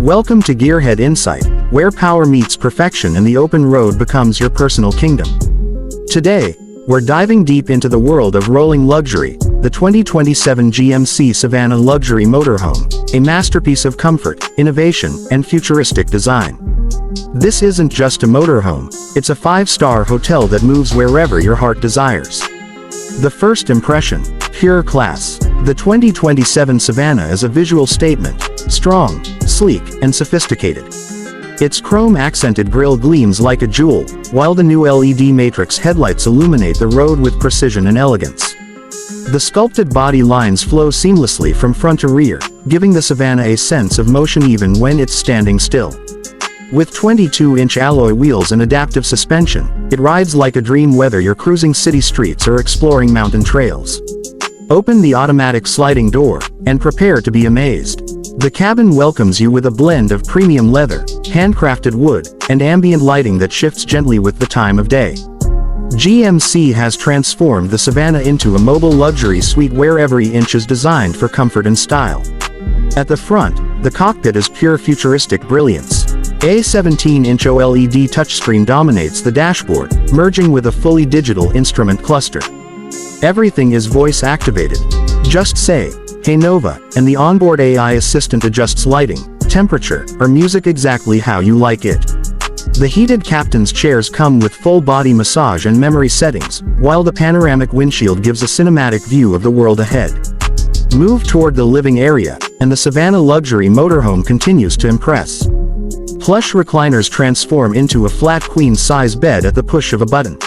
Welcome to GearHead Insight, where power meets perfection and the open road becomes your personal kingdom. Today, we're diving deep into the world of rolling luxury, the 2027 GMC Savana Luxury Motorhome, a masterpiece of comfort, innovation, and futuristic design. This isn't just a motorhome, it's a 5-star hotel that moves wherever your heart desires. The first impression, pure class. The 2027 Savana is a visual statement, strong, sleek, and sophisticated. Its chrome-accented grille gleams like a jewel, while the new LED matrix headlights illuminate the road with precision and elegance. The sculpted body lines flow seamlessly from front to rear, giving the Savana a sense of motion even when it's standing still. With 22-inch alloy wheels and adaptive suspension, it rides like a dream whether you're cruising city streets or exploring mountain trails. Open the automatic sliding door, and prepare to be amazed. The cabin welcomes you with a blend of premium leather, handcrafted wood, and ambient lighting that shifts gently with the time of day. GMC has transformed the Savana into a mobile luxury suite where every inch is designed for comfort and style. At the front, the cockpit is pure futuristic brilliance. A 17-inch OLED touchscreen dominates the dashboard, merging with a fully digital instrument cluster. Everything is voice-activated. Just say, "Hey Nova," and the onboard AI assistant adjusts lighting, temperature, or music exactly how you like it. The heated captain's chairs come with full-body massage and memory settings, while the panoramic windshield gives a cinematic view of the world ahead. Move toward the living area, and the Savana Luxury Motorhome continues to impress. Plush recliners transform into a flat queen-size bed at the push of a button.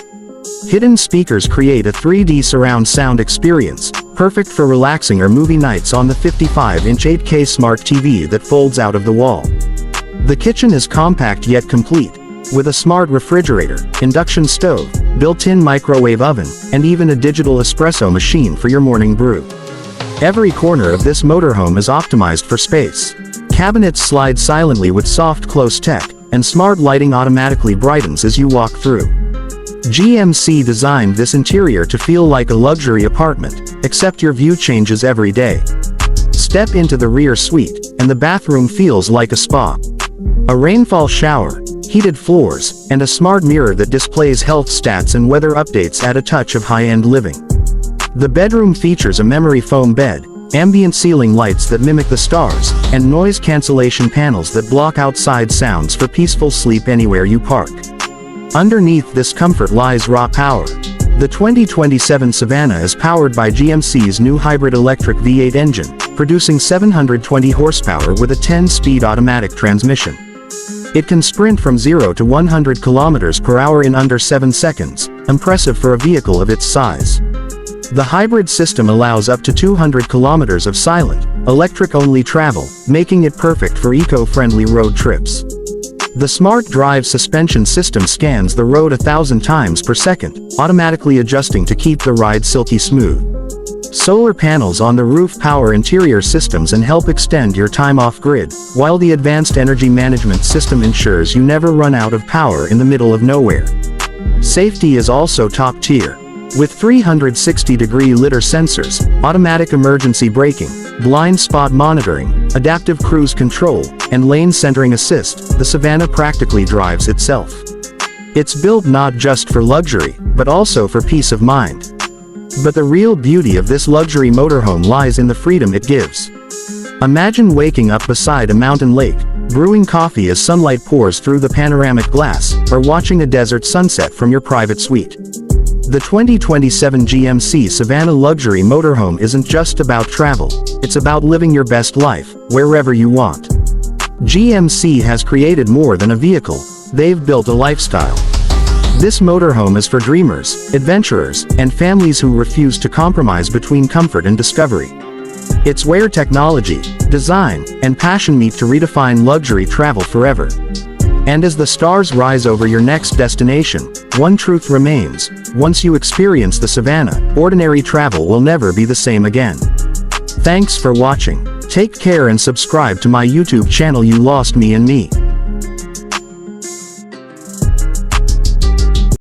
Hidden speakers create a 3D surround sound experience, perfect for relaxing or movie nights on the 55-inch 8K smart TV that folds out of the wall. The kitchen is compact yet complete, with a smart refrigerator, induction stove, built-in microwave oven, and even a digital espresso machine for your morning brew. Every corner of this motorhome is optimized for space. Cabinets slide silently with soft close tech, and smart lighting automatically brightens as you walk through. GMC designed this interior to feel like a luxury apartment, except your view changes every day. Step into the rear suite, and the bathroom feels like a spa. A rainfall shower, heated floors, and a smart mirror that displays health stats and weather updates add a touch of high-end living. The bedroom features a memory foam bed, ambient ceiling lights that mimic the stars, and noise cancellation panels that block outside sounds for peaceful sleep anywhere you park. Underneath this comfort lies raw power. The 2027 Savana is powered by GMC's new hybrid electric V8 engine, producing 720 horsepower with a 10-speed automatic transmission. It can sprint from 0 to 100 km per hour in under 7 seconds, impressive for a vehicle of its size. The hybrid system allows up to 200 kilometers of silent, electric-only travel, making it perfect for eco-friendly road trips. The smart drive suspension system scans the road 1,000 times per second, automatically adjusting to keep the ride silky smooth. Solar panels on the roof power interior systems and help extend your time off-grid, while the advanced energy management system ensures you never run out of power in the middle of nowhere. Safety is also top-tier. With 360-degree lidar sensors, automatic emergency braking, blind spot monitoring, adaptive cruise control, and lane centering assist, the Savana practically drives itself. It's built not just for luxury, but also for peace of mind. But the real beauty of this luxury motorhome lies in the freedom it gives. Imagine waking up beside a mountain lake, brewing coffee as sunlight pours through the panoramic glass, or watching a desert sunset from your private suite. The 2027 GMC Savana Luxury Motorhome isn't just about travel, it's about living your best life, wherever you want. GMC has created more than a vehicle, they've built a lifestyle. This motorhome is for dreamers, adventurers, and families who refuse to compromise between comfort and discovery. It's where technology, design, and passion meet to redefine luxury travel forever. And as the stars rise over your next destination, one truth remains: once you experience the Savana, ordinary travel will never be the same again. Thanks for watching. Take care and subscribe to my YouTube channel You Lost Me and Me.